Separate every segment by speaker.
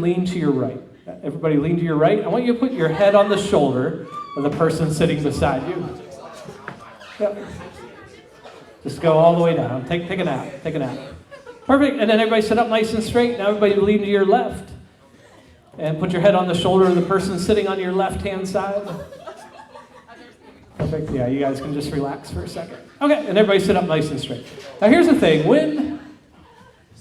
Speaker 1: lean to your right. Everybody lean to your right. I want you to put your head on the shoulder of the person sitting beside you. Yep. Just go all the way down. Take a nap. Take a nap. Perfect. And then everybody sit up nice and straight. Now everybody lean to your left. And put your head on the shoulder of the person sitting on your left-hand side. Perfect. Yeah, you guys can just relax for a second. Okay, and everybody sit up nice and straight. Now here's the thing. When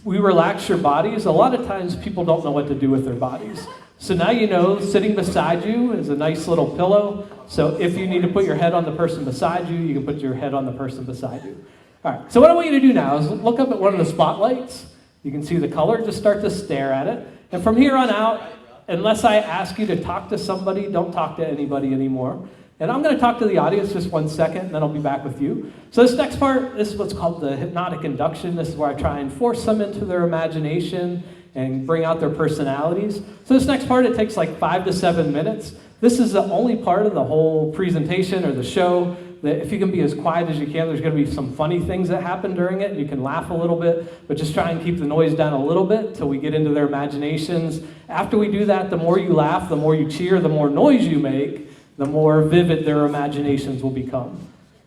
Speaker 1: we relax your bodies, a lot of times people don't know what to do with their bodies. So now you know sitting beside you is a nice little pillow. So if you need to put your head on the person beside you, you can put your head on the person beside you. All right, so what I want you to do now is look up at one of the spotlights. You can see the color. Just start to stare at it. And from here on out, unless I ask you to talk to somebody, don't talk to anybody anymore. And I'm going to talk to the audience just 1 second, and then I'll be back with you. So this next part, this is what's called the hypnotic induction. This is where I try and force them into their imagination and bring out their personalities. So this next part, it takes like 5 to 7 minutes. This is the only part of the whole presentation or the show that if you can be as quiet as you can, there's going to be some funny things that happen during it. You can laugh a little bit, but just try and keep the noise down a little bit till we get into their imaginations. After we do that, the more you laugh, the more you cheer, the more noise you make, the more vivid their imaginations will become.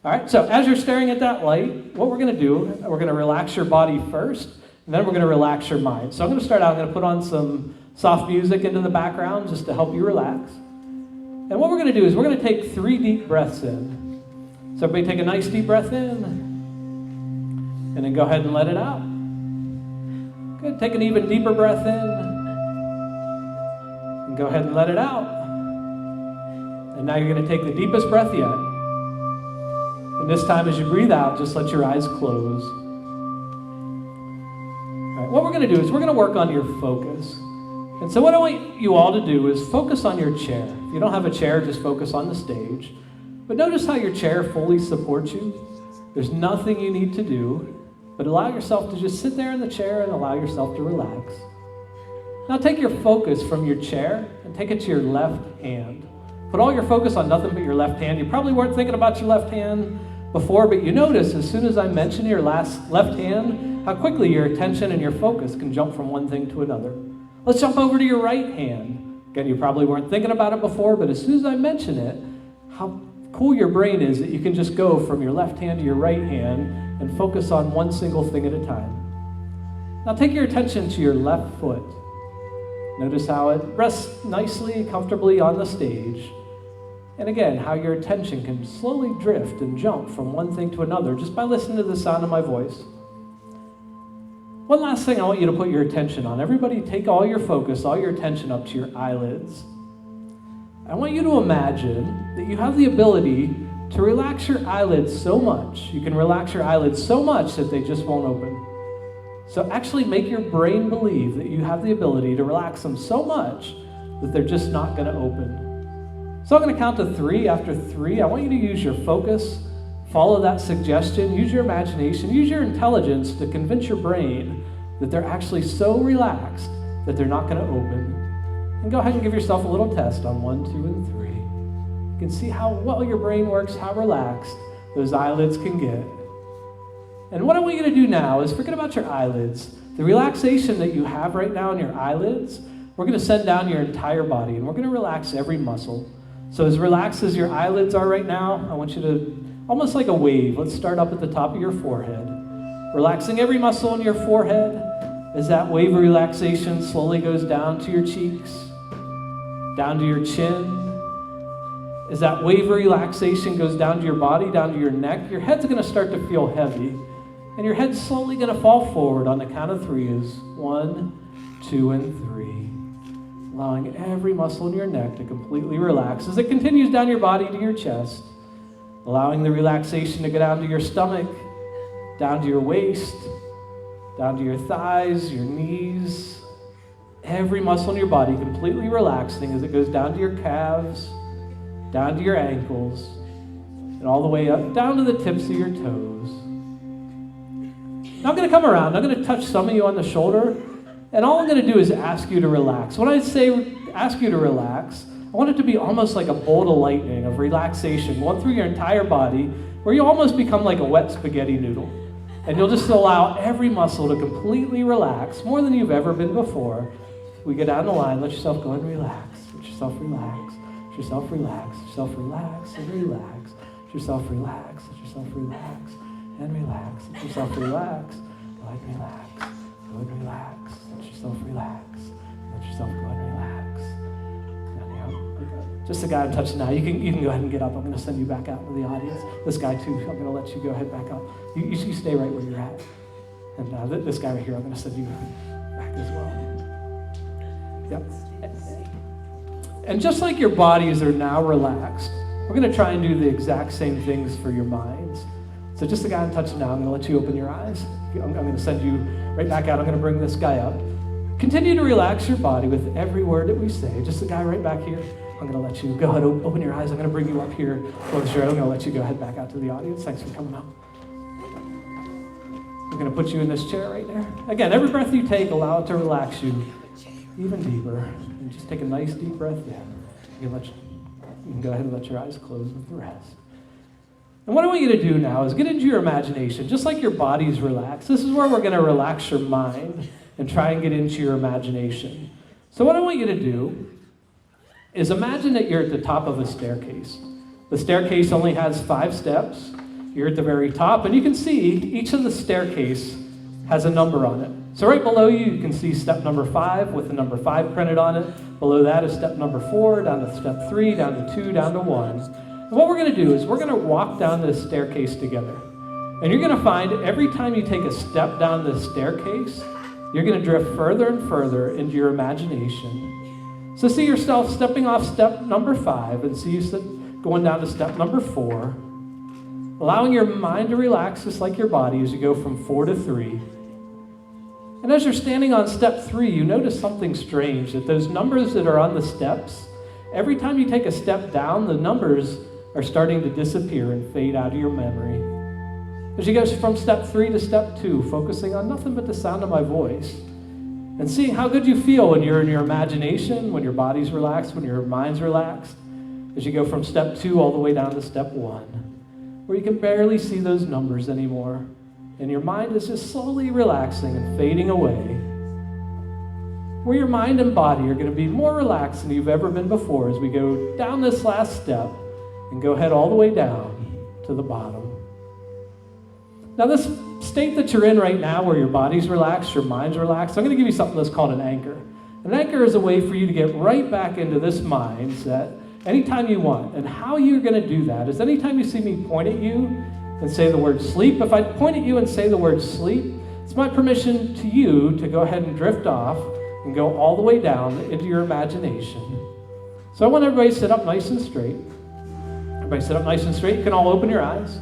Speaker 1: All right, so as you're staring at that light, what we're going to do, we're going to relax your body first, and then we're going to relax your mind. So I'm going to start out, I'm going to put on some soft music into the background just to help you relax. And what we're going to do is we're going to take 3 deep breaths in. So everybody take a nice deep breath in, and then go ahead and let it out. Good, take an even deeper breath in, and go ahead and let it out. And now you're going to take the deepest breath yet. And this time as you breathe out, just let your eyes close. All right, what we're going to do is we're going to work on your focus. And so what I want you all to do is focus on your chair. If you don't have a chair, just focus on the stage. But notice how your chair fully supports you. There's nothing you need to do, but allow yourself to just sit there in the chair and allow yourself to relax. Now take your focus from your chair and take it to your left hand. Put all your focus on nothing but your left hand. You probably weren't thinking about your left hand before, but you notice as soon as I mention your left hand, how quickly your attention and your focus can jump from one thing to another. Let's jump over to your right hand. Again, you probably weren't thinking about it before, but as soon as I mention it, how cool your brain is that you can just go from your left hand to your right hand and focus on one single thing at a time. Now take your attention to your left foot. Notice how it rests nicely, comfortably on the stage. And again, how your attention can slowly drift and jump from one thing to another just by listening to the sound of my voice. One last thing I want you to put your attention on. Everybody take all your focus, all your attention up to your eyelids. I want you to imagine that you have the ability to relax your eyelids so much. You can relax your eyelids so much that they just won't open. So actually make your brain believe that you have the ability to relax them so much that they're just not going to open. So I'm going to count to 3. After 3, I want you to use your focus, follow that suggestion, use your imagination, use your intelligence to convince your brain that they're actually so relaxed that they're not going to open. And go ahead and give yourself a little test on 1, 2, and 3. You can see how well your brain works, how relaxed those eyelids can get. And what I want you to do now is forget about your eyelids. The relaxation that you have right now in your eyelids, we're going to send down your entire body, and we're going to relax every muscle. So as relaxed as your eyelids are right now, I want you to, almost like a wave, let's start up at the top of your forehead. Relaxing every muscle in your forehead as that wave of relaxation slowly goes down to your cheeks, down to your chin. As that wave of relaxation goes down to your body, down to your neck, your head's going to start to feel heavy. And your head's slowly going to fall forward on the count of 3 as 1, 2, and 3. Allowing every muscle in your neck to completely relax as it continues down your body to your chest. Allowing the relaxation to go down to your stomach, down to your waist, down to your thighs, your knees. Every muscle in your body completely relaxing as it goes down to your calves, down to your ankles, and all the way up, down to the tips of your toes. Now I'm going to come around. I'm going to touch some of you on the shoulder, and all I'm going to do is ask you to relax. When I say ask you to relax, I want it to be almost like a bolt of lightning of relaxation going through your entire body, where you almost become like a wet spaghetti noodle. And you'll just allow every muscle to completely relax, more than you've ever been before, we go down the line, let yourself go and relax. Let yourself relax. Let yourself relax. Let yourself relax and relax. Let yourself relax. Let yourself relax and relax. Let yourself relax. Go and relax. Go and relax. Let yourself relax. Let yourself go and relax. Just the guy I'm touching now. You can go ahead and get up. I'm going to send you back out to the audience. This guy too. I'm going to let you go ahead back up. You stay right where you're at. And this guy right here, I'm going to send you back as well. Yep. And just like your bodies are now relaxed, we're going to try and do the exact same things for your minds. So just the guy I'm touching now, I'm going to let you open your eyes. I'm going to send you right back out. I'm going to bring this guy up. Continue to relax your body with every word that we say. Just the guy right back here. I'm going to let you go ahead, open your eyes. I'm going to bring you up here. Close your eyes. I'm going to let you go ahead back out to the audience. Thanks for coming up. We're going to put you in this chair right there. Again, every breath you take, allow it to relax you even deeper. And just take a nice deep breath in. You can go ahead and let your eyes close with the rest. And what I want you to do now is get into your imagination. Just like your body's relaxed, this is where we're going to relax your mind and try and get into your imagination. So what I want you to do is imagine that you're at the top of a staircase. The staircase only has 5 steps. You're at the very top, and you can see each of the staircase has a number on it. So right below you, you can see step number 5 with the number 5 printed on it. Below that is step number 4, down to step 3, down to 2, down to 1. And what we're going to do is we're going to walk down this staircase together. And you're going to find every time you take a step down this staircase, you're going to drift further and further into your imagination. So see yourself stepping off step number 5 and see you going down to step number 4. Allowing your mind to relax just like your body as you go from 4 to 3. And as you're standing on step 3, you notice something strange, that those numbers that are on the steps, every time you take a step down, the numbers are starting to disappear and fade out of your memory. As you go from step 3 to step 2, focusing on nothing but the sound of my voice, and seeing how good you feel when you're in your imagination, when your body's relaxed, when your mind's relaxed, as you go from step 2 all the way down to step 1. Where you can barely see those numbers anymore, and your mind is just slowly relaxing and fading away. Where your mind and body are going to be more relaxed than you've ever been before as we go down this last step and go head all the way down to the bottom. Now this state that you're in right now, where your body's relaxed, your mind's relaxed, I'm going to give you something that's called an anchor. An anchor is a way for you to get right back into this mindset anytime you want. And how you're going to do that is anytime you see me point at you and say the word sleep, if I point at you and say the word sleep, it's my permission to you to go ahead and drift off and go all the way down into your imagination. So I want everybody to sit up nice and straight. Everybody sit up nice and straight. You can all open your eyes.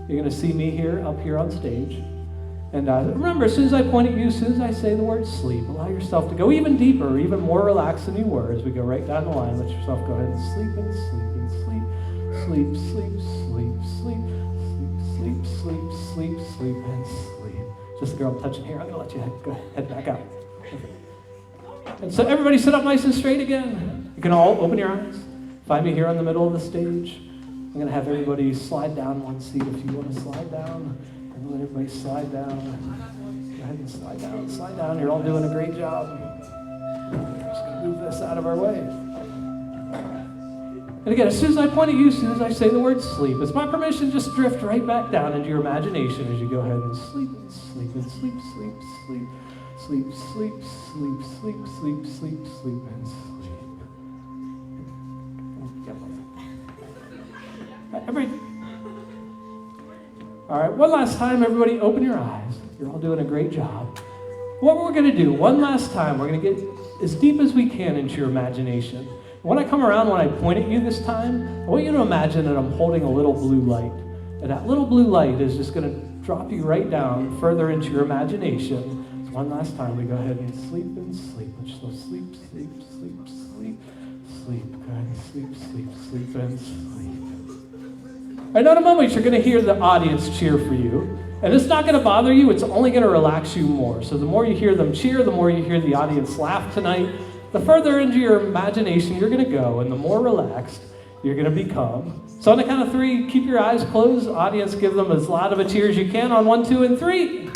Speaker 1: You're going to see me up here on stage. And remember, as soon as I point at you, as soon as I say the word sleep, allow yourself to go even deeper, even more relaxed than you were as we go right down the line. Let yourself go ahead and sleep and sleep and sleep. Sleep, sleep, sleep, sleep, sleep, sleep, sleep, sleep, and sleep. Just the girl I'm touching here. I'm going to let you go head back out. And so everybody sit up nice and straight again. You can all open your eyes. Find me here in the middle of the stage. I'm going to have everybody slide down one seat if you want to slide down. Let everybody slide down. Go ahead and slide down. Slide down. You're all doing a great job. I'm just going to move this out of our way. And again, as soon as I point at you, as soon as I say the word sleep, it's my permission to just drift right back down into your imagination as you go ahead and sleep and sleep and sleep, sleep, sleep, sleep, sleep, sleep, sleep, sleep, sleep, sleep, and sleep. Everybody. All right, one last time, everybody open your eyes. You're all doing a great job. What we're going to do, one last time, we're going to get as deep as we can into your imagination. When I come around, when I point at you this time, I want you to imagine that I'm holding a little blue light. And that little blue light is just going to drop you right down further into your imagination. So one last time, we go ahead and sleep and sleep. Let's just sleep, sleep, sleep, sleep, sleep. Go ahead and sleep, sleep, sleep, and sleep. And in a moment, you're going to hear the audience cheer for you. And it's not going to bother you. It's only going to relax you more. So the more you hear them cheer, the more you hear the audience laugh tonight, the further into your imagination you're going to go, and the more relaxed you're going to become. So on the count of 3, keep your eyes closed. Audience, give them as loud of a cheer as you can on 1, 2, and 3.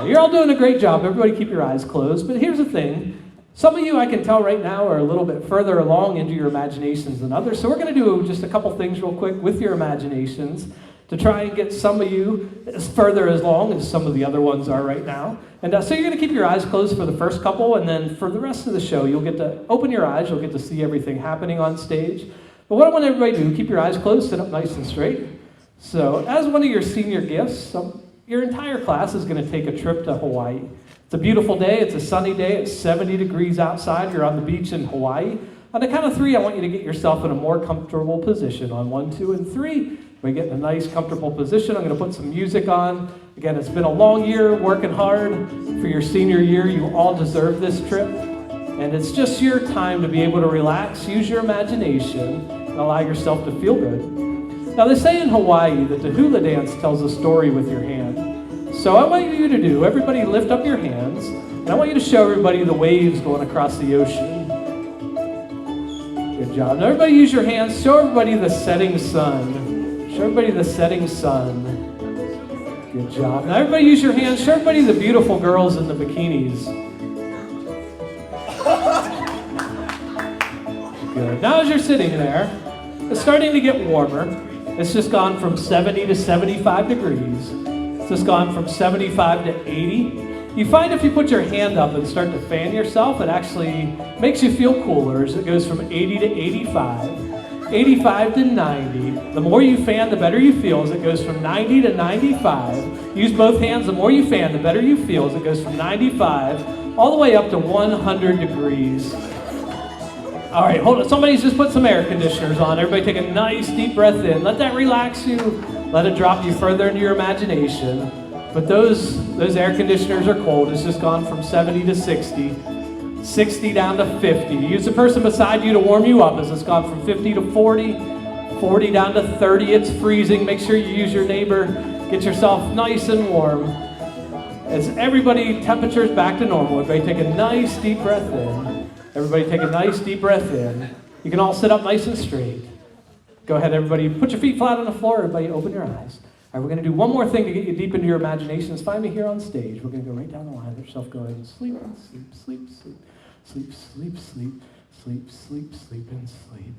Speaker 1: You're all doing a great job. Everybody keep your eyes closed. But here's the thing. Some of you, I can tell right now, are a little bit further along into your imaginations than others. So we're going to do just a couple things real quick with your imaginations to try and get some of you as further along as some of the other ones are right now. And so you're going to keep your eyes closed for the first couple, and then for the rest of the show, you'll get to open your eyes. You'll get to see everything happening on stage. But what I want everybody to do, keep your eyes closed, sit up nice and straight. So as one of your senior gifts, your entire class is going to take a trip to Hawaii. It's a beautiful day. It's a sunny day. It's 70 degrees outside. You're on the beach in Hawaii. On the count of 3, I want you to get yourself in a more comfortable position. On 1, 2, and 3, we get in a nice, comfortable position. I'm going to put some music on. Again, it's been a long year working hard for your senior year. You all deserve this trip. And it's just your time to be able to relax, use your imagination, and allow yourself to feel good. Now, they say in Hawaii that the hula dance tells a story with your hand. So I want you to do, everybody lift up your hands, and I want you to show everybody the waves going across the ocean. Good job. Now, everybody use your hands. Show everybody the setting sun. Show everybody the setting sun. Good job. Now, everybody use your hands. Show everybody the beautiful girls in the bikinis. Good. Now, as you're sitting there, it's starting to get warmer. It's just gone from 70 to 75 degrees. It's just gone from 75 to 80. You find if you put your hand up and start to fan yourself, it actually makes you feel cooler as it goes from 80 to 85, 85 to 90. The more you fan, the better you feel as it goes from 90 to 95. Use both hands. The more you fan, the better you feel as it goes from 95 all the way up to 100 degrees. All right, hold on. Somebody's just put some air conditioners on. Everybody take a nice deep breath in. Let that relax you. Let it drop you further into your imagination. But those air conditioners are cold. It's just gone from 70 to 60, 60 down to 50. Use the person beside you to warm you up as it's gone from 50 to 40, 40 down to 30. It's freezing. Make sure you use your neighbor. Get yourself nice and warm. As everybody, temperature's back to normal. Everybody take a nice deep breath in. Everybody take a nice deep breath in. You can all sit up nice and straight. Go ahead, everybody. Put your feet flat on the floor. Everybody open your eyes. All right, we're going to do one more thing to get you deep into your imaginations. Find me here on stage. We're going to go right down the line. Let yourself go ahead and sleep, sleep, sleep, sleep, sleep, sleep, sleep, sleep, sleep, sleep, and sleep.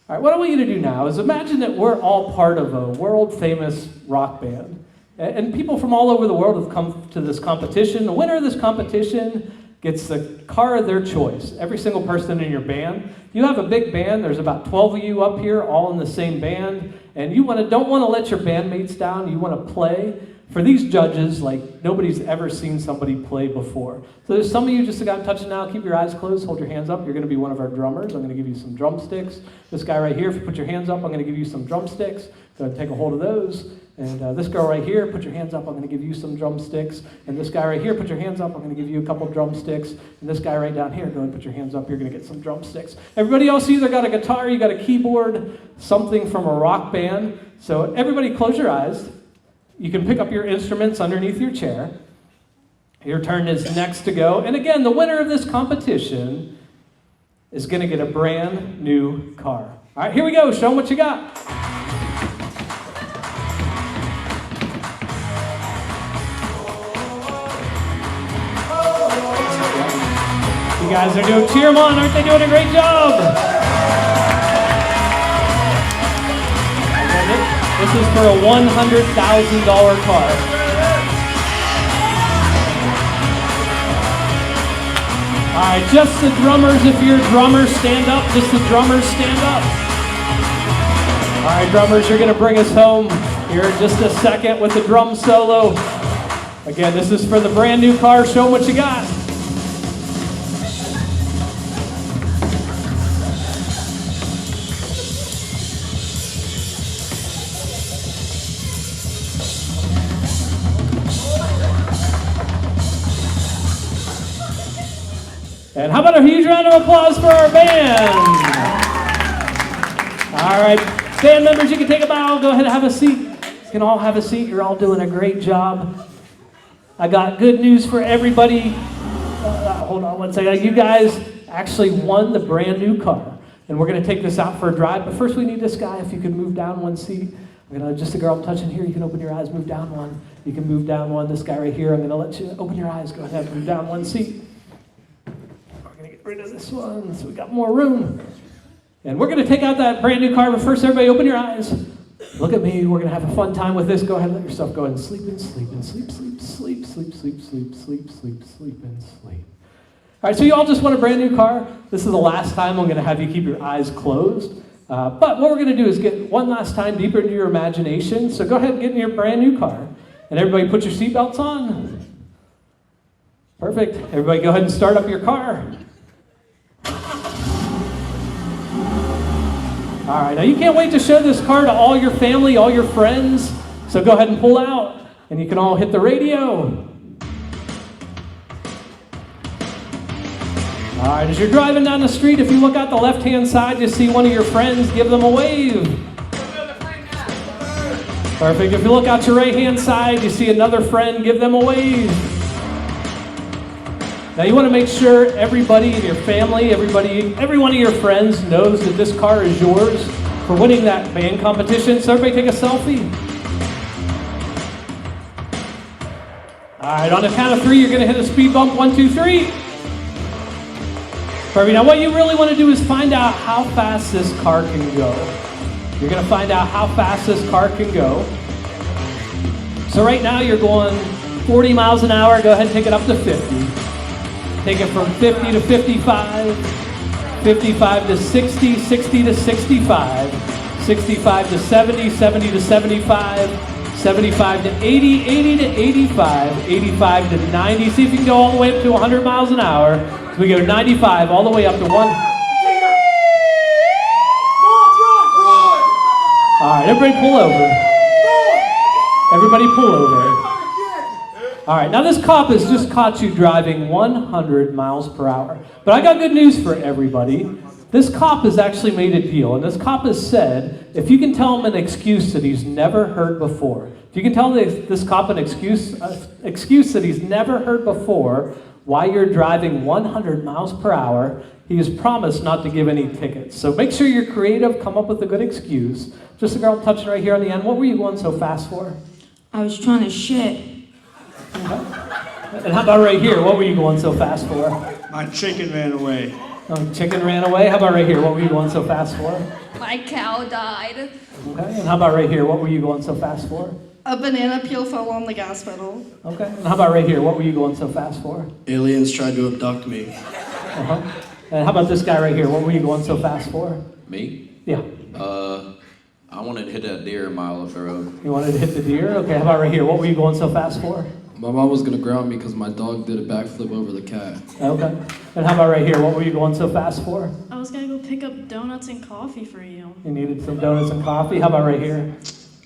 Speaker 1: All right, what I want you to do now is imagine that we're all part of a world-famous rock band. And people from all over the world have come to this competition. The winner of this competition gets the car of their choice. Every single person in your band. You have a big band. There's about 12 of you up here, all in the same band. And you don't want to let your bandmates down. You want to play for these judges like nobody's ever seen somebody play before. So there's some of you just got touching now. Keep your eyes closed. Hold your hands up. You're going to be one of our drummers. I'm going to give you some drumsticks. This guy right here, if you put your hands up, I'm going to give you some drumsticks. Go ahead and take a hold of those. And this girl right here, put your hands up. I'm going to give you some drumsticks. And this guy right here, put your hands up. I'm going to give you a couple drumsticks. And this guy right down here, go ahead and put your hands up. You're going to get some drumsticks. Everybody else either got a guitar, you got a keyboard, something from a rock band. So everybody close your eyes. You can pick up your instruments underneath your chair. Your turn is next to go. And again, the winner of this competition is going to get a brand new car. All right, here we go. Show them what you got. You guys are doing, cheer them on, aren't they doing a great job? This is for a $100,000 car. All right, just the drummers, if you're drummers, stand up. Just the drummers, stand up. All right, drummers, you're going to bring us home here in just a second with the drum solo. Again, this is for the brand new car. Show them what you got. And how about a huge round of applause for our band? All right, band members, you can take a bow. Go ahead and have a seat. You can all have a seat. You're all doing a great job. I got good news for everybody. Hold on one second. You guys actually won the brand new car. And we're going to take this out for a drive. But first we need this guy, if you could move down one seat. Just the girl I'm touching here, you can open your eyes, move down one. You can move down one. This guy right here, I'm gonna let you open your eyes, go ahead, move down one seat. We're gonna get rid of this one, so we got more room. And we're gonna take out that brand new car, but first everybody open your eyes. Look at me, we're gonna have a fun time with this. Go ahead, let yourself go and sleep and sleep and sleep, sleep, sleep, sleep, sleep, sleep, sleep, sleep, sleep, and sleep. All right, so you all just want a brand new car. This is the last time I'm gonna have you keep your eyes closed. But what we're gonna do is get one last time deeper into your imagination. So go ahead and get in your brand new car. And everybody put your seatbelts on. Perfect. Everybody go ahead and start up your car. All right, now you can't wait to show this car to all your family, all your friends. So go ahead and pull out, and you can all hit the radio. All right, as you're driving down the street, if you look out the left-hand side, you see one of your friends, give them a wave. Perfect. If you look out your right-hand side, you see another friend, give them a wave. Now you want to make sure everybody in your family, every one of your friends knows that this car is yours for winning that band competition. So everybody take a selfie. All right, on the count of 3, you're going to hit a speed bump. 1, 2, 3. Perfect. Now what you really want to do is find out how fast this car can go. You're going to find out how fast this car can go. So right now you're going 40 miles an hour. Go ahead and take it up to 50. Take it from 50 to 55, 55 to 60, 60 to 65, 65 to 70, 70 to 75, 75 to 80, 80 to 85, 85 to 90. See if you can go all the way up to 100 miles an hour. So we go 95 all the way up to 1. All right, everybody pull over. Everybody pull over. All right, now this cop has just caught you driving 100 miles per hour. But I got good news for everybody. This cop has actually made a deal, and this cop has said, if you can tell him an excuse that he's never heard before, if you can tell this cop an excuse that he's never heard before, why you're driving 100 miles per hour, he has promised not to give any tickets. So make sure you're creative, come up with a good excuse. Just the girl touching right here on the end. What were you going so fast for?
Speaker 2: I was trying to shit.
Speaker 1: And how about right here? What were you going so fast for?
Speaker 3: My chicken ran away.
Speaker 1: Oh, chicken ran away? How about right here? What were you going so fast for?
Speaker 2: My cow died.
Speaker 1: Okay, and how about right here? What were you going so fast for?
Speaker 2: A banana peel fell on the gas pedal.
Speaker 1: Okay, and how about right here? What were you going so fast for?
Speaker 3: Aliens tried to abduct me.
Speaker 1: Uh-huh. And how about this guy right here? What were you going so fast for?
Speaker 4: Me?
Speaker 1: Yeah.
Speaker 4: I wanted to hit that deer a mile up the road.
Speaker 1: You wanted to hit the deer? Okay, how about right here? What were you going so fast for?
Speaker 5: My mom was gonna ground me because my dog did a backflip over the cat.
Speaker 1: Okay. And how about right here? What were you going so fast for?
Speaker 6: I was gonna go pick up donuts and coffee for you.
Speaker 1: You needed some donuts and coffee. How about right here?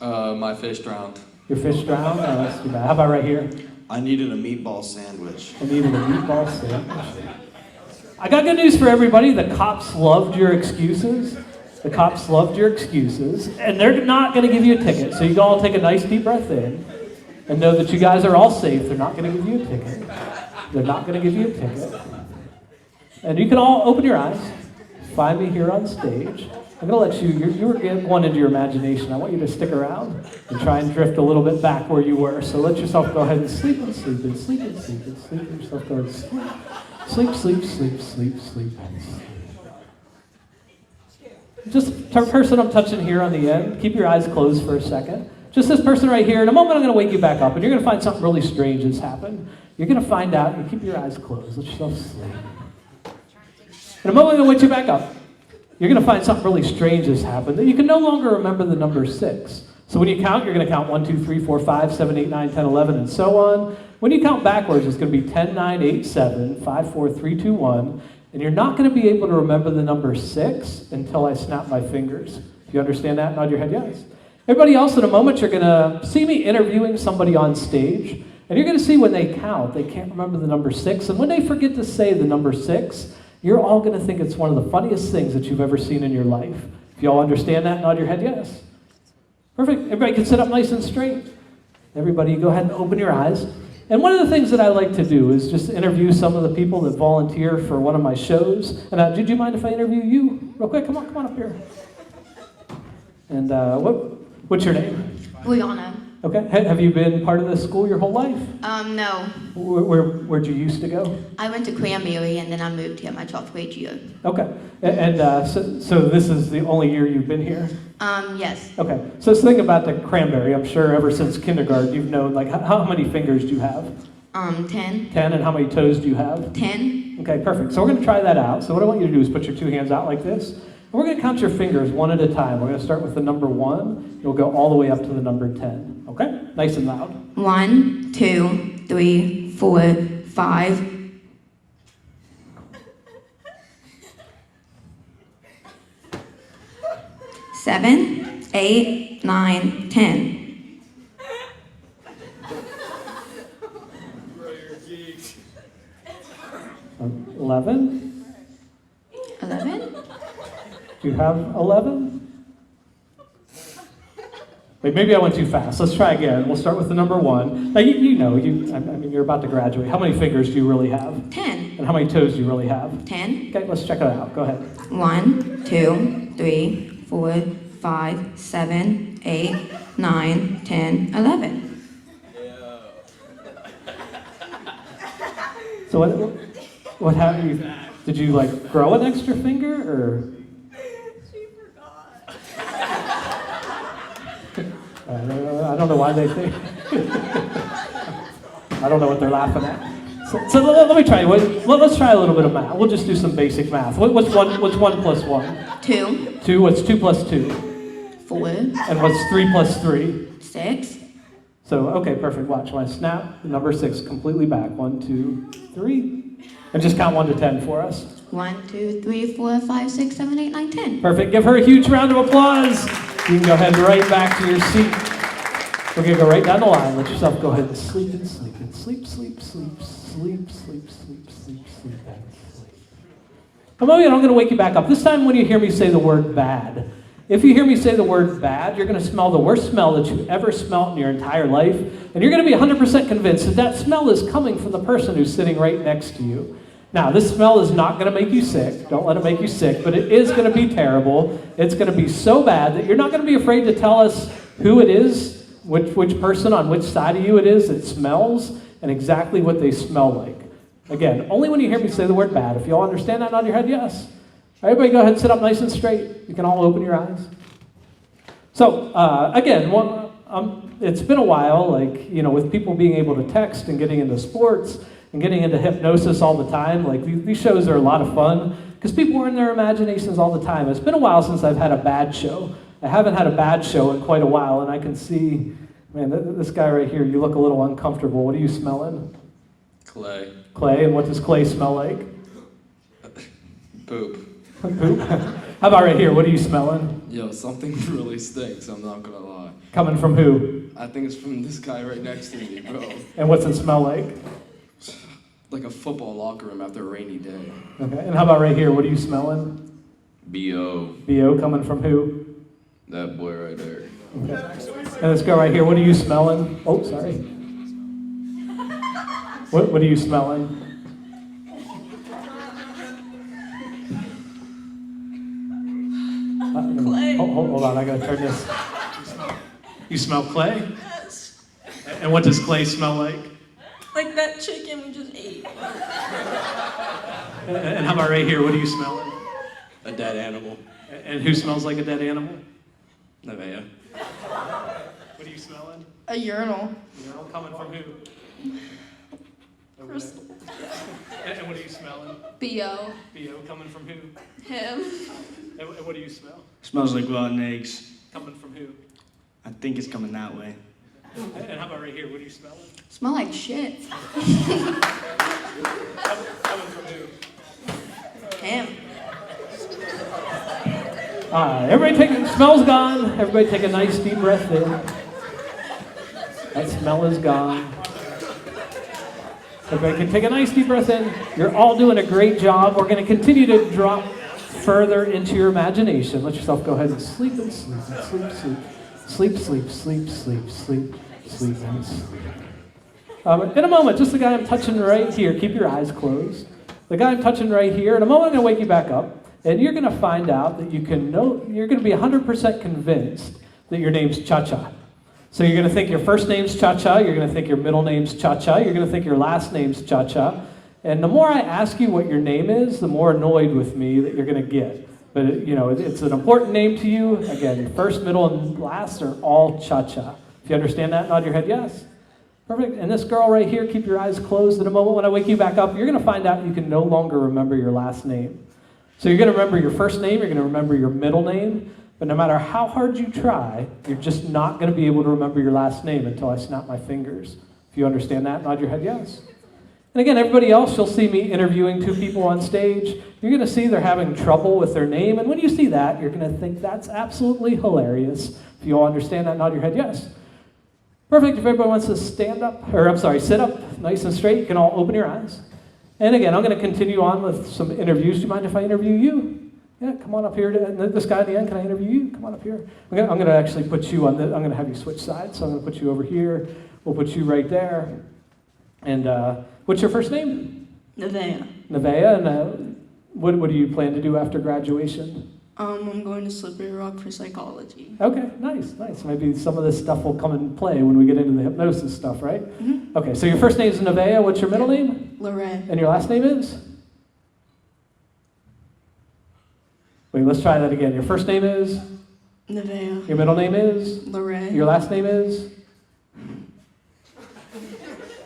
Speaker 7: My fish drowned.
Speaker 1: Your fish drowned? Oh, that's too bad. How about right here?
Speaker 3: I needed a meatball sandwich.
Speaker 1: I needed a meatball sandwich. I got good news for everybody. The cops loved your excuses. The cops loved your excuses. And they're not going to give you a ticket. So you can all take a nice deep breath in and know that you guys are all safe. They're not going to give you a ticket. They're not going to give you a ticket. And you can all open your eyes. Find me here on stage. I'm going to let you were going into your imagination. I want you to stick around and try and drift a little bit back where you were. So let yourself go ahead and sleep and sleep and sleep and sleep and sleep. Let yourself go and sleep. Sleep, sleep, sleep, sleep, sleep, and sleep. Just the person I'm touching here on the end, keep your eyes closed for a second. Just this person right here. In a moment, I'm going to wake you back up, and you're going to find something really strange has happened. You're going to find out, and keep your eyes closed. Let yourself sleep. In a moment, I'm going to wake you back up. You're going to find something really strange has happened, that you can no longer remember the number 6. So when you count, you're going to count 1, 2, 3, 4, 5, 7, 8, 9, 10, 11, and so on. When you count backwards, it's going to be 10, 9, 8, 7, 5, 4, 3, 2, 1. And you're not going to be able to remember the number 6 until I snap my fingers. If you understand that, nod your head yes. Everybody else, in a moment, you're going to see me interviewing somebody on stage. And you're going to see when they count, they can't remember the number 6. And when they forget to say the number 6, you're all going to think it's one of the funniest things that you've ever seen in your life. If you all understand that, nod your head yes. Perfect. Everybody can sit up nice and straight. Everybody, go ahead and open your eyes. And one of the things that I like to do is just interview some of the people that volunteer for one of my shows. And did you mind if I interview you real quick? Come on up here. And What's your name?
Speaker 2: Liana.
Speaker 1: Okay. Have you been part of this school your whole life?
Speaker 2: No.
Speaker 1: Where'd you used to go?
Speaker 2: I went to Cranberry and then I moved here my 12th grade year.
Speaker 1: Okay. And so this is the only year you've been here?
Speaker 2: Yes.
Speaker 1: Okay. So let's think about the cranberry. I'm sure ever since kindergarten you've known, like, how many fingers do you have?
Speaker 2: 10.
Speaker 1: 10, and how many toes do you have?
Speaker 2: 10.
Speaker 1: Okay, perfect. So we're going to try that out. So what I want you to do is put your two hands out like this. And we're going to count your fingers one at a time. We're going to start with the number 1. You'll go all the way up to the number 10. Okay? Nice and loud.
Speaker 2: 1, 2, 3, 4, 5. 7, 8, 9, 10.
Speaker 1: 11.
Speaker 2: 11.
Speaker 1: Do you have 11? Wait, maybe I went too fast. Let's try again. We'll start with the number 1. Now, you're about to graduate. How many fingers do you really have?
Speaker 2: 10.
Speaker 1: And how many toes do you really have?
Speaker 2: 10.
Speaker 1: Okay, let's check it out. Go ahead.
Speaker 2: 1, 2, 3, 4, 5, 7, 8, 9, 10, 11.
Speaker 1: So what happened? Did you like grow an extra finger or?
Speaker 6: She forgot.
Speaker 1: I don't know why they think. I don't know what they're laughing at. So let me try. Let's try a little bit of math. We'll just do some basic math. What's 1 plus 1?
Speaker 2: 2.
Speaker 1: 2. What's 2 plus 2?
Speaker 2: 4.
Speaker 1: And what's 3 plus 3?
Speaker 2: 6.
Speaker 1: So, okay, perfect. Watch. When I snap the number 6 completely back. 1, 2, 3. And just count 1 to 10 for us.
Speaker 2: 1, 2, 3, 4, 5, 6, 7, 8, 9, 10.
Speaker 1: Perfect. Give her a huge round of applause. You can go ahead and right back to your seat. We're going to go right down the line. Let yourself go ahead and sleep and sleep and sleep, sleep, sleep, sleep, sleep, sleep, sleep, sleep, and sleep. I'm going to wake you back up. This time when you hear me say the word bad. If you hear me say the word bad, you're going to smell the worst smell that you've ever smelled in your entire life. And you're going to be 100% convinced that that smell is coming from the person who's sitting right next to you. Now, this smell is not going to make you sick. Don't let it make you sick, but it is going to be terrible. It's going to be so bad that you're not going to be afraid to tell us who it is, which person on which side of you it is that smells, and exactly what they smell like. Again, only when you hear me say the word bad. If you all understand that, nod your head yes. Everybody go ahead and sit up nice and straight. You can all open your eyes. So, again, it's been a while, with people being able to text and getting into sports and getting into hypnosis all the time. These shows are a lot of fun because people are in their imaginations all the time. It's been a while since I've had a bad show. I haven't had a bad show in quite a while, and I can see, man, this guy right here, you look a little uncomfortable. What are you smelling?
Speaker 7: Clay.
Speaker 1: Clay, and what does clay smell like?
Speaker 7: Poop.
Speaker 1: Poop? How about right here, what are you smelling?
Speaker 5: Yo, something really stinks, I'm not gonna lie.
Speaker 1: Coming from who?
Speaker 5: I think it's from this guy right next to me, bro.
Speaker 1: And what's it smell like?
Speaker 5: Like a football locker room after a rainy day.
Speaker 1: Okay, and how about right here, what are you smelling?
Speaker 4: B.O.
Speaker 1: B.O. coming from who?
Speaker 4: That boy right there.
Speaker 1: Okay. And let's go right here, what are you smelling? Oh, sorry. What are you smelling?
Speaker 6: Clay.
Speaker 1: Hold on, I gotta turn this. You smell clay?
Speaker 6: Yes.
Speaker 1: And what does clay smell like?
Speaker 6: Like that chicken we just ate.
Speaker 1: And how about right here, what are you smelling?
Speaker 3: A dead animal.
Speaker 1: And who smells like a dead animal?
Speaker 3: Nevaeh.
Speaker 1: What are you smelling?
Speaker 2: A urinal.
Speaker 1: Coming from who?
Speaker 6: Crystal.
Speaker 1: And what are you smelling?
Speaker 2: B.O.
Speaker 1: B.O. coming from who?
Speaker 2: Him.
Speaker 1: And what do you smell?
Speaker 3: Smells like rotten eggs.
Speaker 1: Coming from who?
Speaker 3: I think it's coming that way.
Speaker 1: And how about right here, what are you smelling?
Speaker 2: Smell like shit.
Speaker 1: Coming from who?
Speaker 2: Him.
Speaker 1: Everybody smell's gone. Everybody take a nice deep breath in. That smell is gone. Everybody can take a nice deep breath in. You're all doing a great job. We're going to continue to drop further into your imagination. Let yourself go ahead and sleep and sleep and sleep, sleep. Sleep, sleep, sleep, sleep, sleep, sleep, and sleep. In a moment, just the guy I'm touching right here, keep your eyes closed. The guy I'm touching right here, in a moment I'm going to wake you back up, and you're going to find out that you're going to be 100% convinced that your name's Cha-Cha. So you're going to think your first name's Cha-Cha, you're going to think your middle name's Cha-Cha, you're going to think your last name's Cha-Cha. And the more I ask you what your name is, the more annoyed with me that you're going to get. But it's an important name to you. Again, your first, middle, and last are all Cha-Cha. If you understand that, nod your head yes. Perfect. And this girl right here, keep your eyes closed. In a moment when I wake you back up, you're going to find out you can no longer remember your last name. So you're going to remember your first name, you're going to remember your middle name, but no matter how hard you try, you're just not going to be able to remember your last name until I snap my fingers. If you understand that, nod your head yes. And again, everybody else, you'll see me interviewing two people on stage. You're going to see they're having trouble with their name, and when you see that, you're going to think that's absolutely hilarious. If you all understand that, nod your head yes. Perfect. If everybody wants to sit up nice and straight, you can all open your eyes. And again, I'm going to continue on with some interviews. Do you mind if I interview you? Yeah, come on up here. This guy at the end, can I interview you? Come on up here. I'm going to actually put you on I'm going to have you switch sides. So I'm going to put you over here. We'll put you right there. And what's your first name?
Speaker 6: Nevaeh.
Speaker 1: Nevaeh. And what do you plan to do after graduation?
Speaker 6: I'm going to Slippery Rock for psychology.
Speaker 1: Okay, nice. Maybe some of this stuff will come into play when we get into the hypnosis stuff, right?
Speaker 6: Mm-hmm.
Speaker 1: Okay, so your first name is Nevaeh. What's your middle name?
Speaker 6: Lorraine.
Speaker 1: And your last name is? Wait, let's try that again. Your first name is?
Speaker 6: Nevaeh.
Speaker 1: Your middle name is?
Speaker 6: Lorraine.
Speaker 1: Your last name is?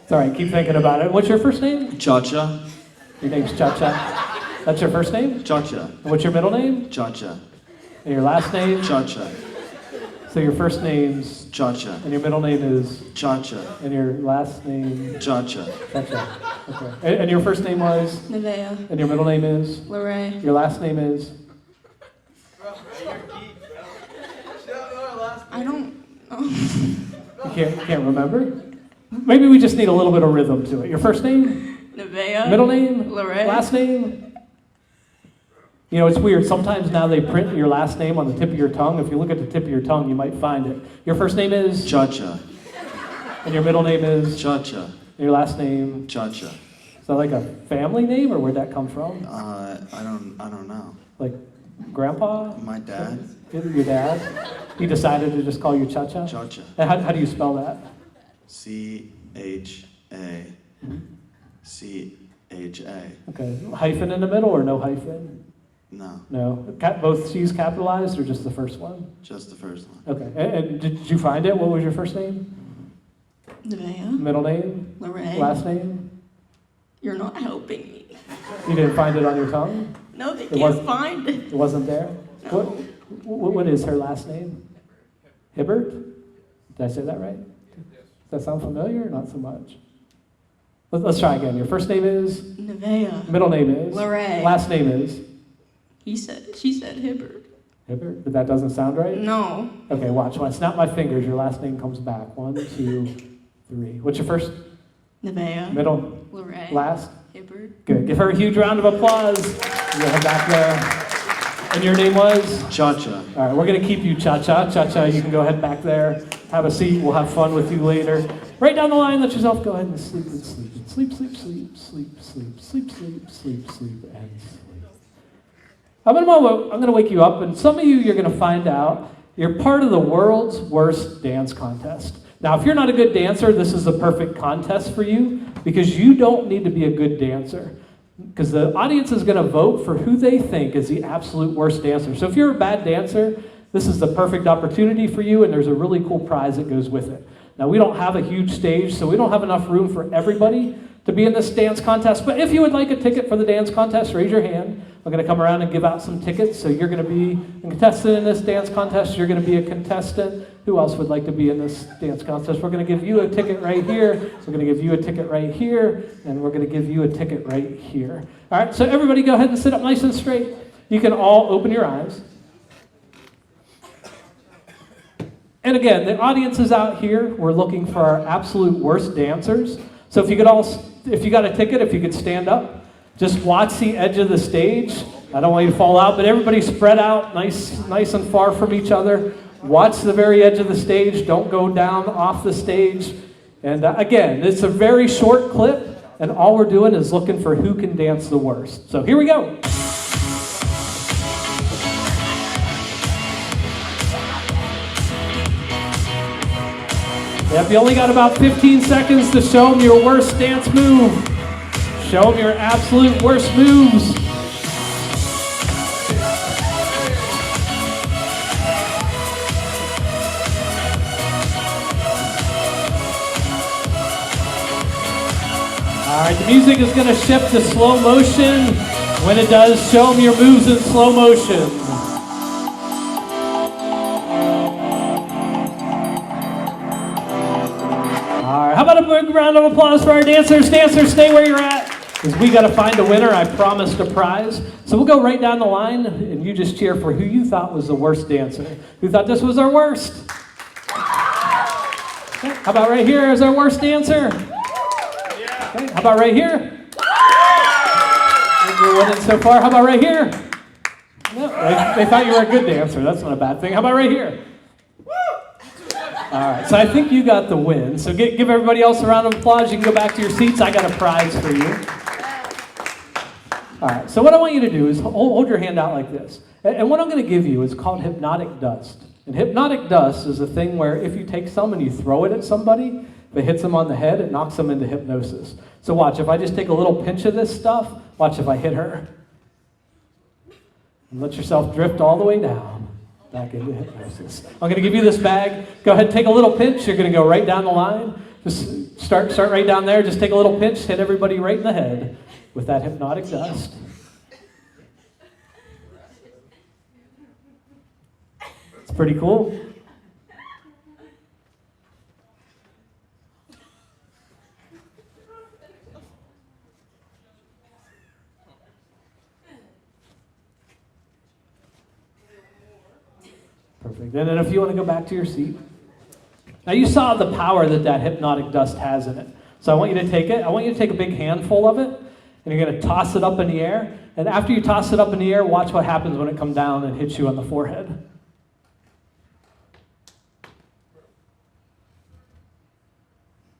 Speaker 1: It's all right, keep thinking about it. What's your first name?
Speaker 3: Cha-Cha.
Speaker 1: Your name's Cha-Cha. That's your first name?
Speaker 3: Cha-Cha.
Speaker 1: And what's your middle name?
Speaker 3: Cha-Cha.
Speaker 1: And your last name?
Speaker 3: Cha-Cha.
Speaker 1: So your first name's?
Speaker 3: Cha-Cha.
Speaker 1: And your middle name is?
Speaker 3: Cha-Cha.
Speaker 1: And your last name?
Speaker 3: Cha-Cha.
Speaker 1: Cha-Cha. Okay. And your first name was?
Speaker 6: Nevaeh.
Speaker 1: And your middle name is?
Speaker 6: Lorraine.
Speaker 1: Your last name is?
Speaker 6: I don't know.
Speaker 1: You can't remember? Maybe we just need a little bit of rhythm to it. Your first name?
Speaker 6: Nevaeh.
Speaker 1: Middle name?
Speaker 6: Lorraine.
Speaker 1: Last name? You know, it's weird. Sometimes now they print your last name on the tip of your tongue. If you look at the tip of your tongue, you might find it. Your first name is?
Speaker 3: Cha-Cha.
Speaker 1: And your middle name is?
Speaker 3: Cha-Cha.
Speaker 1: And your last name?
Speaker 3: Cha-Cha.
Speaker 1: Is that like a family name, or where'd that come from?
Speaker 3: I don't know.
Speaker 1: Like grandpa?
Speaker 3: My dad?
Speaker 1: Your dad? He decided to just call you Cha-Cha?
Speaker 3: Cha-Cha.
Speaker 1: And how do you spell that?
Speaker 3: C-H-A-C-H-A.
Speaker 1: Okay. Hyphen in the middle or no hyphen?
Speaker 3: No,
Speaker 1: No. Both C's capitalized or just the first one?
Speaker 3: just the first one.
Speaker 1: Okay. And did you find it? What was your first name?
Speaker 6: Nevaeh.
Speaker 1: Middle name?
Speaker 6: Lorraine.
Speaker 1: Last name?
Speaker 6: You're not helping me.
Speaker 1: You didn't find it on your tongue?
Speaker 6: No, they
Speaker 1: It
Speaker 6: can't
Speaker 1: wasn't-
Speaker 6: find it.
Speaker 1: It wasn't there?
Speaker 6: No.
Speaker 1: What is her last name? Hibbert? Did I say that right? Does that sound familiar or not so much? Let's try again. Your first name is?
Speaker 6: Nevaeh.
Speaker 1: Middle name is?
Speaker 6: Lorraine.
Speaker 1: Last name is?
Speaker 6: She said Hibbert.
Speaker 1: Hibbert? But that doesn't sound right?
Speaker 6: No.
Speaker 1: Okay, watch. When I snap my fingers, your last name comes back. 1, 2, 3. What's your first?
Speaker 6: Nevaeh.
Speaker 1: Middle?
Speaker 6: Lorraine.
Speaker 1: Last?
Speaker 6: Hibbert.
Speaker 1: Good. Give her a huge round of applause. You go back there. And your name was?
Speaker 3: Cha-Cha.
Speaker 1: All right, we're going to keep you, Cha-Cha. Cha-Cha, you can go ahead back there. Have a seat. We'll have fun with you later. Right down the line, let yourself go ahead and sleep and sleep. Sleep, sleep, sleep, sleep, sleep, sleep, sleep, sleep, sleep, and sleep. I'm going to wake you up, and some of you're going to find out you're part of the world's worst dance contest. Now, if you're not a good dancer, this is the perfect contest for you, because you don't need to be a good dancer. Because the audience is going to vote for who they think is the absolute worst dancer. So if you're a bad dancer, this is the perfect opportunity for you, and there's a really cool prize that goes with it. Now, we don't have a huge stage, so we don't have enough room for everybody to be in this dance contest. But if you would like a ticket for the dance contest, raise your hand. I'm going to come around and give out some tickets. So you're going to be a contestant in this dance contest. You're going to be a contestant. Who else would like to be in this dance contest? We're going to give you a ticket right here. We're going to give you a ticket right here. And we're going to give you a ticket right here. All right, so everybody go ahead and sit up nice and straight. You can all open your eyes. And again, the audience is out here. We're looking for our absolute worst dancers. So if you got a ticket, if you could stand up. Just watch the edge of the stage. I don't want you to fall out, but everybody spread out nice and far from each other. Watch the very edge of the stage. Don't go down off the stage. And again, it's a very short clip, and all we're doing is looking for who can dance the worst. So here we go. Yep, you only got about 15 seconds to show them your worst dance move. Show them your absolute worst moves. All right, the music is going to shift to slow motion. When it does, show them your moves in slow motion. All right, how about a big round of applause for our dancers? Dancers, stay where you're at, because we got to find a winner. I promised a prize. So we'll go right down the line, and you just cheer for who you thought was the worst dancer. Who thought this was our worst? Okay, how about right here as our worst dancer? Okay, how about right here? You're winning so far. How about right here? No, they thought you were a good dancer. That's not a bad thing. How about right here? All right, so I think you got the win. So give everybody else a round of applause. You can go back to your seats. I got a prize for you. All right, so what I want you to do is hold your hand out like this. And what I'm going to give you is called hypnotic dust. And hypnotic dust is a thing where if you take some and you throw it at somebody, if it hits them on the head, it knocks them into hypnosis. So watch, if I just take a little pinch of this stuff, watch if I hit her. And let yourself drift all the way down, back into hypnosis. I'm going to give you this bag. Go ahead, take a little pinch. You're going to go right down the line. Just start right down there. Just take a little pinch, hit everybody right in the head with that hypnotic dust. It's pretty cool. Perfect. And then if you want to go back to your seat. Now you saw the power that hypnotic dust has in it. So I want you to take it. I want you to take a big handful of it, and you're going to toss it up in the air. And after you toss it up in the air, watch what happens when it comes down and hits you on the forehead.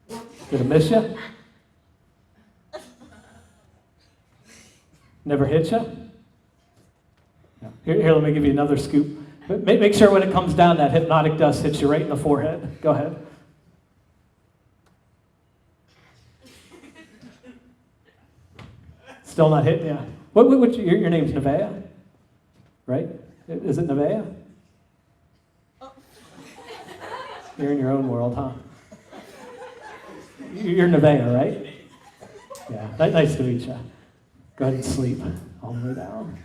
Speaker 1: Did it miss you? Never hit you? No. Here, let me give you another scoop. But make sure when it comes down, that hypnotic dust hits you right in the forehead. Go ahead. Still not hitting you. Your name's Nevaeh, right? Is it Nevaeh? You're in your own world, huh? You're Nevaeh, right? Yeah, nice to meet you. Go ahead and sleep all the way down.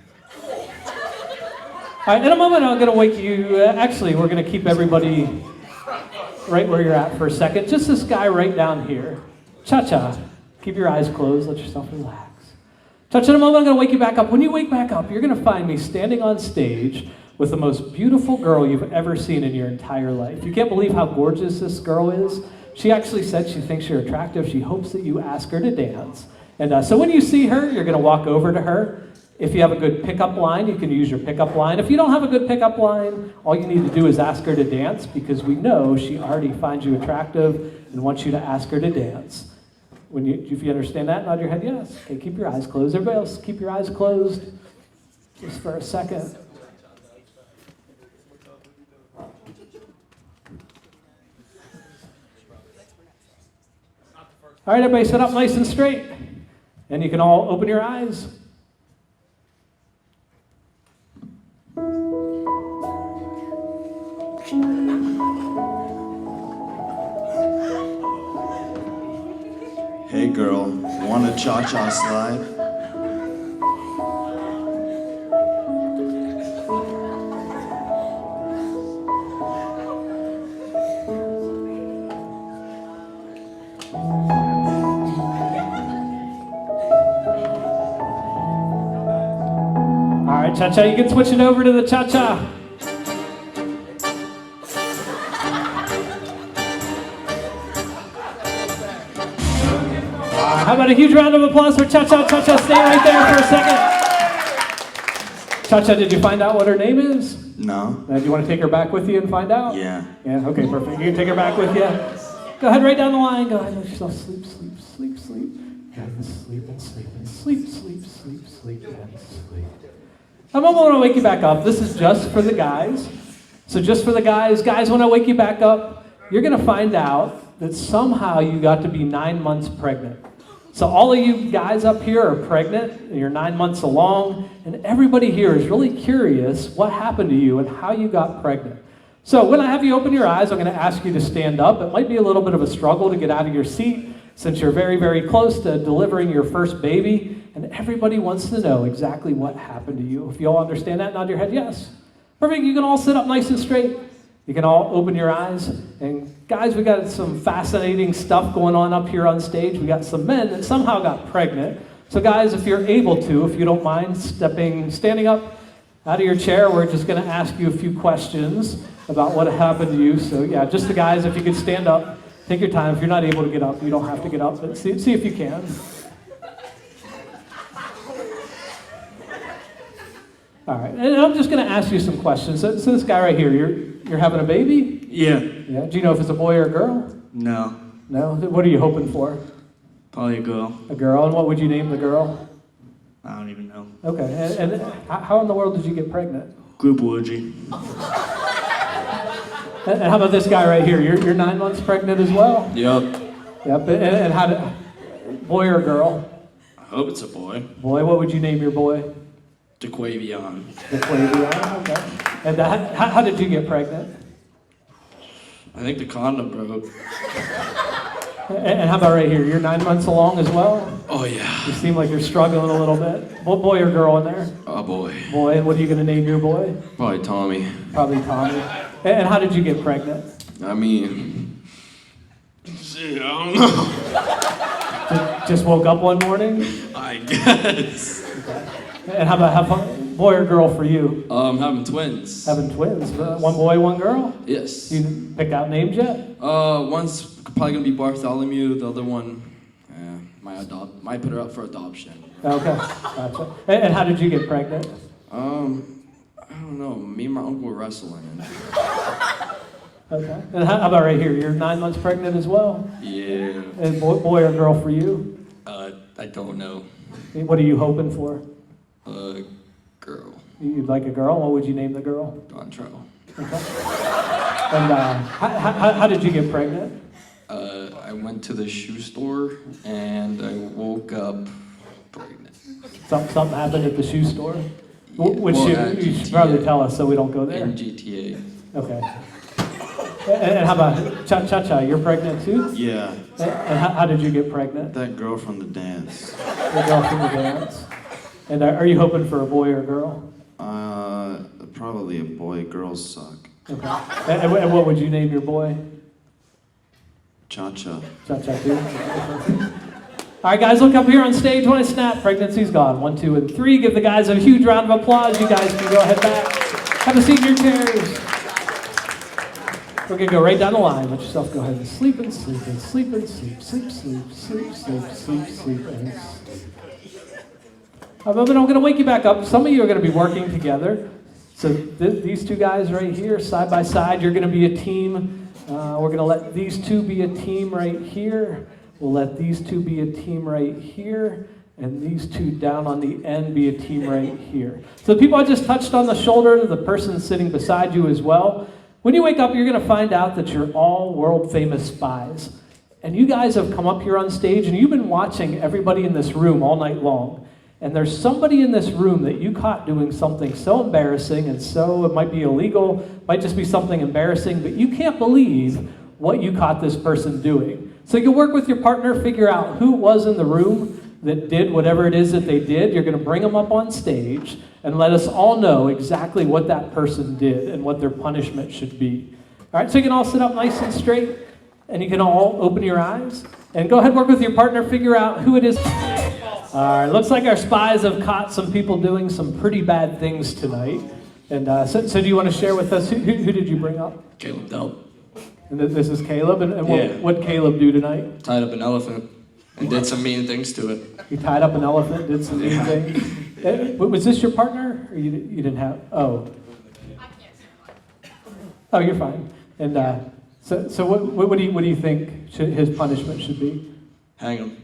Speaker 1: All right, in a moment, I'm going to wake you. Actually, we're going to keep everybody right where you're at for a second. Just this guy right down here. Cha-cha. Keep your eyes closed. Let yourself relax. Cha-cha, in a moment, I'm going to wake you back up. When you wake back up, you're going to find me standing on stage with the most beautiful girl you've ever seen in your entire life. You can't believe how gorgeous this girl is. She actually said she thinks you're attractive. She hopes that you ask her to dance. And so when you see her, you're going to walk over to her. If you have a good pickup line, you can use your pickup line. If you don't have a good pickup line, all you need to do is ask her to dance, because we know she already finds you attractive and wants you to ask her to dance. If you understand that, nod your head yes. Okay, keep your eyes closed. Everybody else, keep your eyes closed just for a second. All right, everybody sit up nice and straight. And you can all open your eyes.
Speaker 3: Hey girl, want a cha-cha slide?
Speaker 1: All right, cha-cha, you can switch it over to the cha-cha. How about a huge round of applause for Cha-Cha? Cha-Cha, stay right there for a second. Cha-Cha, did you find out what her name is?
Speaker 3: No.
Speaker 1: Do you want to take her back with you and find out?
Speaker 3: Yeah.
Speaker 1: Yeah, okay, perfect. You can take her back with you. Go ahead, right down the line. Go ahead, let yourself sleep, sleep, sleep, sleep. And sleep, and sleep, and sleep, sleep, sleep, sleep, and sleep. I'm going to wake you back up. This is just for the guys. So just for the guys. Guys, when I wake you back up, you're going to find out that somehow you got to be 9 months pregnant. So all of you guys up here are pregnant, and you're 9 months along, and everybody here is really curious what happened to you and how you got pregnant. So when I have you open your eyes, I'm going to ask you to stand up. It might be a little bit of a struggle to get out of your seat since you're very, very close to delivering your first baby, and everybody wants to know exactly what happened to you. If you all understand that, nod your head yes. Perfect. You can all sit up nice and straight. You can all open your eyes. And guys, we got some fascinating stuff going on up here on stage. We got some men that somehow got pregnant. So guys, if you're able to, if you don't mind standing up out of your chair, we're just going to ask you a few questions about what happened to you. So yeah, just the guys, if you could stand up, take your time. If you're not able to get up, you don't have to get up, but see if you can. All right, and I'm just going to ask you some questions. So this guy right here, you're having a baby?
Speaker 8: Yeah.
Speaker 1: Yeah. Do you know if it's a boy or a girl?
Speaker 8: No.
Speaker 1: No? What are you hoping for?
Speaker 8: Probably a girl.
Speaker 1: A girl, and what would you name the girl?
Speaker 8: I don't even know.
Speaker 1: Okay, and how in the world did you get pregnant?
Speaker 8: Group orgy.
Speaker 1: And how about this guy right here? You're 9 months pregnant as well?
Speaker 7: Yep.
Speaker 1: Yep, and how did, boy or girl?
Speaker 7: I hope it's a boy.
Speaker 1: Boy, what would you name your boy?
Speaker 7: DeQuavion.
Speaker 1: DeQuavion, okay. And how did you get pregnant?
Speaker 7: I think the condom broke.
Speaker 1: And how about right here? You're 9 months along as well?
Speaker 7: Oh, yeah.
Speaker 1: You seem like you're struggling a little bit. What boy or girl in there?
Speaker 7: Oh, boy.
Speaker 1: Boy, and what are you going to name your boy?
Speaker 7: Probably Tommy.
Speaker 1: Probably Tommy. And how did you get pregnant?
Speaker 7: I mean, shit, I don't know.
Speaker 1: Just woke up one morning?
Speaker 7: I guess.
Speaker 1: Okay. And how about boy or girl for you?
Speaker 5: Having twins.
Speaker 1: Having twins. One boy, one girl?
Speaker 5: Yes.
Speaker 1: You picked out names yet?
Speaker 5: One's probably gonna be Bartholomew. The other one, might put her up for adoption.
Speaker 1: Okay, gotcha. And how did you get pregnant?
Speaker 5: I don't know. Me and my uncle were wrestling.
Speaker 1: Okay. And how about right here? You're 9 months pregnant as well?
Speaker 7: Yeah.
Speaker 1: And boy or girl for you?
Speaker 7: I don't know.
Speaker 1: What are you hoping for?
Speaker 5: Girl.
Speaker 1: You'd like a girl? What would you name the girl?
Speaker 5: Dontrell.
Speaker 1: Okay. And how did you get pregnant?
Speaker 5: I went to the shoe store and I woke up pregnant.
Speaker 1: Something happened at the shoe store? Which
Speaker 5: Well,
Speaker 1: you should probably tell us so we don't go there.
Speaker 5: In GTA.
Speaker 1: Okay. And how about Cha-Cha? You're pregnant too?
Speaker 3: Yeah,
Speaker 1: And how did you get pregnant?
Speaker 3: that girl from the dance.
Speaker 1: The girl from the dance. And are you hoping for a boy or a girl?
Speaker 3: Probably a boy. Girls suck.
Speaker 1: Okay. And what would you name your boy?
Speaker 3: Cha-cha.
Speaker 1: Cha-Cha too? All right, guys, look up here on stage. When I snap, pregnancy's gone. 1, 2, and 3. Give the guys a huge round of applause. You guys can go ahead back. Have a seat in your chairs. We're going to go right down the line. Let yourself go ahead and sleep and sleep and sleep and sleep. Sleep, sleep, sleep, sleep, sleep, sleep, and sleep. But I'm going to wake you back up. Some of you are going to be working together. So these two guys right here, side by side, you're going to be a team. We're going to let these two be a team right here. We'll let these two be a team right here. And these two down on the end be a team right here. So the people I just touched on the shoulder, the person sitting beside you as well. When you wake up, you're going to find out that you're all world-famous spies. And you guys have come up here on stage, and you've been watching everybody in this room all night long. And there's somebody in this room that you caught doing something so embarrassing, and so it might be illegal, might just be something embarrassing, but you can't believe what you caught this person doing. So you'll work with your partner, figure out who it was in the room that did whatever it is that they did. You're going to bring them up on stage and let us all know exactly what that person did and what their punishment should be. All right, so you can all sit up nice and straight, and you can all open your eyes. And go ahead and work with your partner, figure out who it is. All right, looks like our spies have caught some people doing some pretty bad things tonight. And so do you want to share with us, who did you bring up?
Speaker 7: Caleb Delp.
Speaker 1: And this is Caleb, and
Speaker 7: Yeah.
Speaker 1: what Caleb do tonight?
Speaker 7: Tied up an elephant and did some mean things to it.
Speaker 1: You tied up an elephant, did some mean things. Was this your partner, or you didn't have? Oh. Oh, you're fine. And so what do you think his punishment should be?
Speaker 7: Hang him.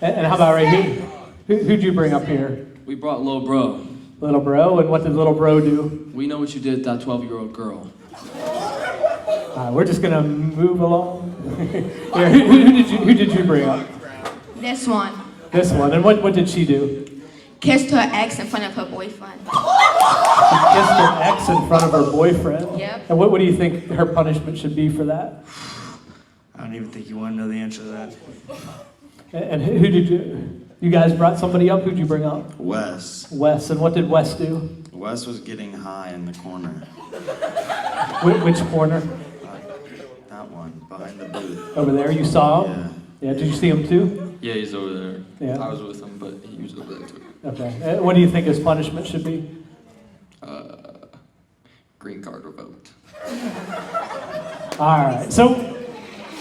Speaker 1: And how about right here? Who'd you bring up here?
Speaker 5: We brought Lil Bro.
Speaker 1: Little bro, and what did little bro do?
Speaker 5: We know what you did to that 12-year-old girl.
Speaker 1: We're just gonna move along. Here, who did you bring up?
Speaker 2: This one.
Speaker 1: This one. And what did she do?
Speaker 2: Kissed her ex in front of her boyfriend.
Speaker 1: She kissed her ex in front of her boyfriend.
Speaker 2: Yep.
Speaker 1: And what do you think her punishment should be for that?
Speaker 8: I don't even think you want to know the answer to that.
Speaker 1: And who did you guys brought somebody up? Who'd you bring up?
Speaker 3: Wes.
Speaker 1: Wes. And what did Wes do?
Speaker 3: Wes was getting high in the corner.
Speaker 1: Which corner?
Speaker 3: That one, behind the booth.
Speaker 1: Over there. You saw him?
Speaker 3: Yeah.
Speaker 1: Yeah. Did you see him too?
Speaker 7: Yeah, he's over there.
Speaker 1: Yeah.
Speaker 7: I was with him, but he was over there too.
Speaker 1: Okay. And what do you think his punishment should be?
Speaker 7: Green card revoked.
Speaker 1: All right. So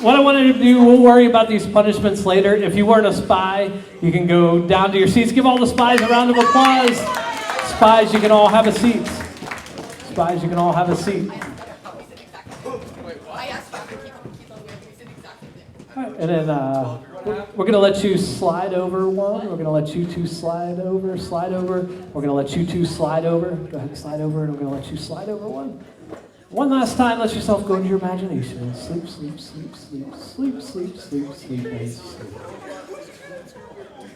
Speaker 1: what I wanted to do, we'll worry about these punishments later. If you weren't a spy, you can go down to your seats. Give all the spies a round of applause. Spies, you can all have a seat. Spies, you can all have a seat. All right, and then we're going to let you slide over one. We're going to let you two slide over. We're going to let you two slide over. Go ahead and slide over, and we're going to let you slide over one. One last time, let yourself go into your imagination. Sleep, sleep, sleep, sleep, sleep, sleep, sleep, sleep, and sleep.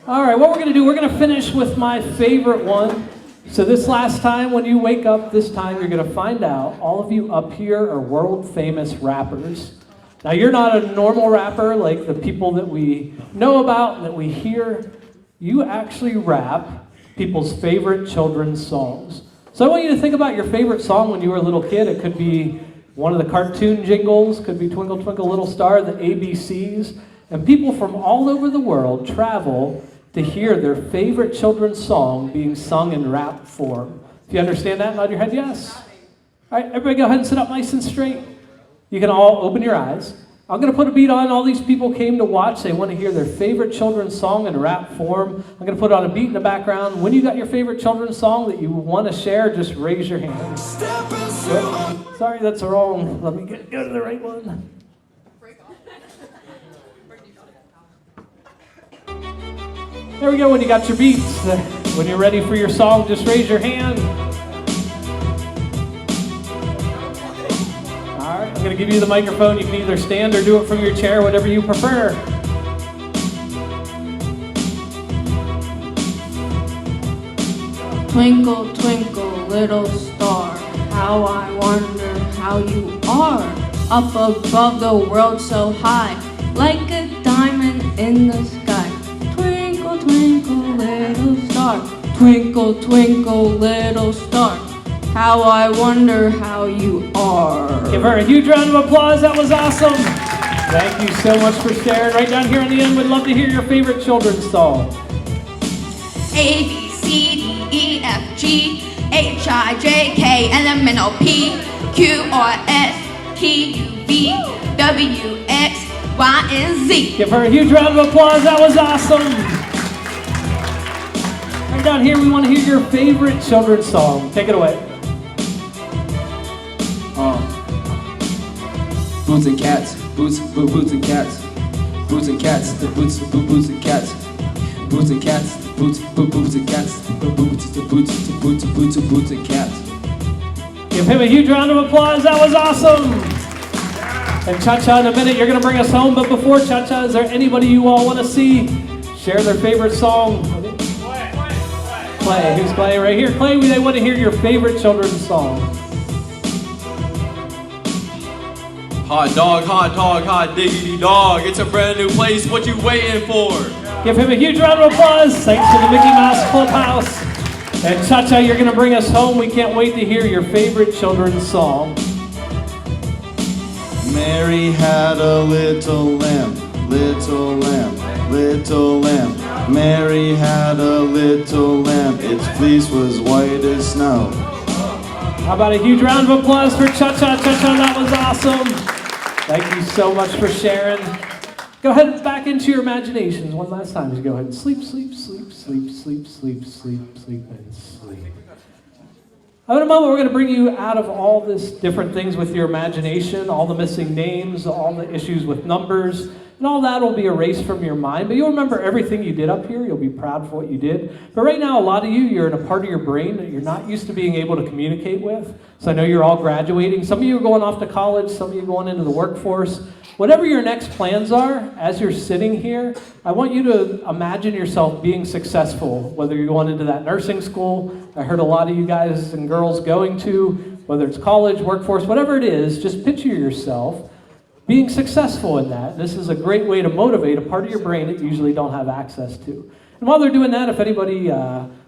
Speaker 1: All right, what we're going to do, we're going to finish with my favorite one. So this last time, when you wake up this time, you're going to find out all of you up here are world-famous rappers. Now, you're not a normal rapper like the people that we know about, that we hear. You actually rap people's favorite children's songs. So I want you to think about your favorite song when you were a little kid. It could be one of the cartoon jingles, could be Twinkle Twinkle Little Star, the ABCs. And people from all over the world travel to hear their favorite children's song being sung in rap form. If you understand that, nod your head yes. All right, everybody go ahead and sit up nice and straight. You can all open your eyes. I'm going to put a beat on. All these people came to watch. They want to hear their favorite children's song in rap form. I'm going to put on a beat in the background. When you got your favorite children's song that you want to share, just raise your hand. Sorry, that's wrong. Let me go to the right one. There we go. When you got your beats, when you're ready for your song, just raise your hand. All right, I'm going to give you the microphone. You can either stand or do it from your chair, whatever you prefer.
Speaker 2: Twinkle, twinkle, little star, how I wonder how you are. Up above the world so high, like a diamond in the sky. Twinkle, twinkle, little star, twinkle, twinkle, little star, how I wonder how you are.
Speaker 1: Give her a huge round of applause. That was awesome. Thank you so much for sharing. Right down here on the end, we'd love to hear your favorite children's song.
Speaker 2: A, B, C, D, E, F, G, H, I, J, K, L, M, N, O, P, Q, R, S, T, U, V, W, X, Y, and Z.
Speaker 1: Give her a huge round of applause. That was awesome. Right down here, we want to hear your favorite children's song. Take it away.
Speaker 5: Boots and cats, boots and cats, boots and cats, the boots and cats, boots and cats, boots and cats, boots and cats.
Speaker 1: Give him a huge round of applause. That was awesome. And Cha-Cha, in a minute, you're going to bring us home. But before Cha-Cha, is there anybody you all want to see share their favorite song? Clay. Who's Clay? Right here. Clay, they want to hear your favorite children's song.
Speaker 7: Hot dog, hot diggity dog. It's a brand new place. What you waiting for?
Speaker 1: Give him a huge round of applause. Thanks to the Mickey Mouse Clubhouse. And Cha-Cha, you're going to bring us home. We can't wait to hear your favorite children's song.
Speaker 3: Mary had a little lamb, little lamb, little lamb. Mary had a little lamb, its fleece was white as snow.
Speaker 1: How about a huge round of applause for Cha-Cha? Cha-Cha, that was awesome. Thank you so much for sharing. Go ahead back into your imaginations one last time. Just go ahead and sleep, sleep, sleep, sleep, sleep, sleep, sleep, sleep, and sleep. In a moment, we're going to bring you out of all this different things with your imagination, all the missing names, all the issues with numbers, and all that will be erased from your mind. But you'll remember everything you did up here. You'll be proud for what you did. But right now, a lot of you, you're in a part of your brain that you're not used to being able to communicate with. So I know you're all graduating. Some of you are going off to college. Some of you are going into the workforce. Whatever your next plans are, as you're sitting here, I want you to imagine yourself being successful, whether you're going into that nursing school I heard a lot of you guys and girls going to, whether it's college, workforce, whatever it is, just picture yourself being successful in that. This is a great way to motivate a part of your brain that you usually don't have access to. And while they're doing that, if anybody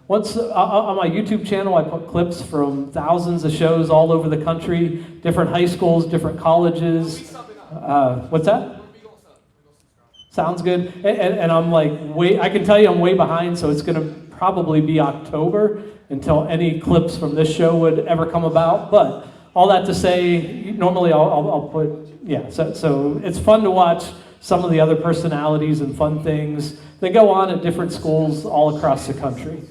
Speaker 1: wants, on my YouTube channel, I put clips from thousands of shows all over the country, different high schools, different colleges. What's that? Sounds good. And I'm like, I can tell you I'm way behind, so it's going to probably be October until any clips from this show would ever come about. But all that to say, normally I'll put, so it's fun to watch some of the other personalities and fun things that go on at different schools all across the country.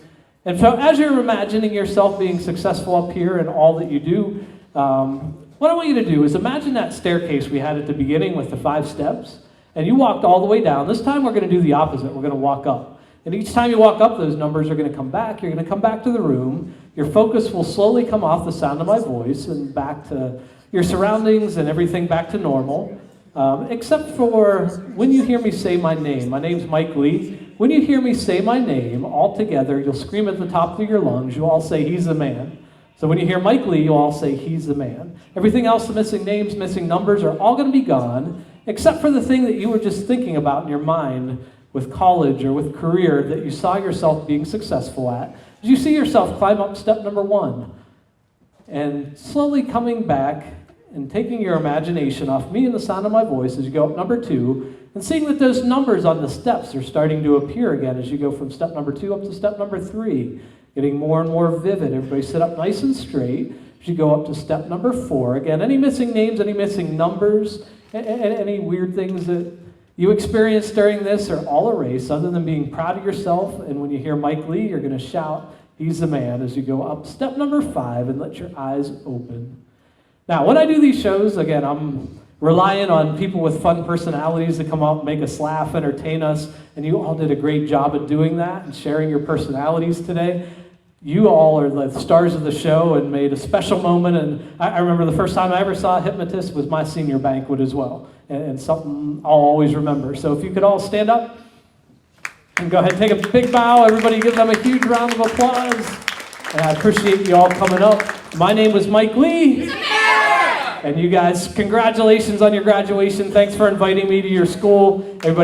Speaker 1: And so as you're imagining yourself being successful up here in all that you do, what I want you to do is imagine that staircase we had at the beginning with the 5 steps, and you walked all the way down. This time we're going to do the opposite. We're going to walk up. And each time you walk up, those numbers are going to come back. You're going to come back to the room. Your focus will slowly come off the sound of my voice and back to your surroundings and everything back to normal, except for when you hear me say my name. My name's Mike Lee. When you hear me say my name, all together, you'll scream at the top of your lungs. You'll all say, "He's the man." So when you hear Mike Lee, you'll all say, "He's the man." Everything else, the missing names, missing numbers, are all going to be gone, except for the thing that you were just thinking about in your mind with college or with career that you saw yourself being successful at. Did you see yourself climb up step number 1 and slowly coming back and taking your imagination off me and the sound of my voice as you go up number 2 and seeing that those numbers on the steps are starting to appear again as you go from step number 2 up to step number 3, getting more and more vivid. Everybody sit up nice and straight as you go up to step number 4. Again, any missing names, any missing numbers, any weird things that you experienced during this are all erased, other than being proud of yourself. And when you hear Mike Lee, you're going to shout, "He's the man," as you go up step number 5 and let your eyes open. Now, when I do these shows, again, I'm relying on people with fun personalities to come out and make us laugh, entertain us, and you all did a great job at doing that and sharing your personalities today. You all are the stars of the show and made a special moment, and I remember the first time I ever saw a Hypnotist was my senior banquet as well, and something I'll always remember. So if you could all stand up and go ahead and take a big bow. Everybody give them a huge round of applause. And I appreciate you all coming up. My name was Mike Lee. And you guys, congratulations on your graduation. Thanks for inviting me to your school. Everybody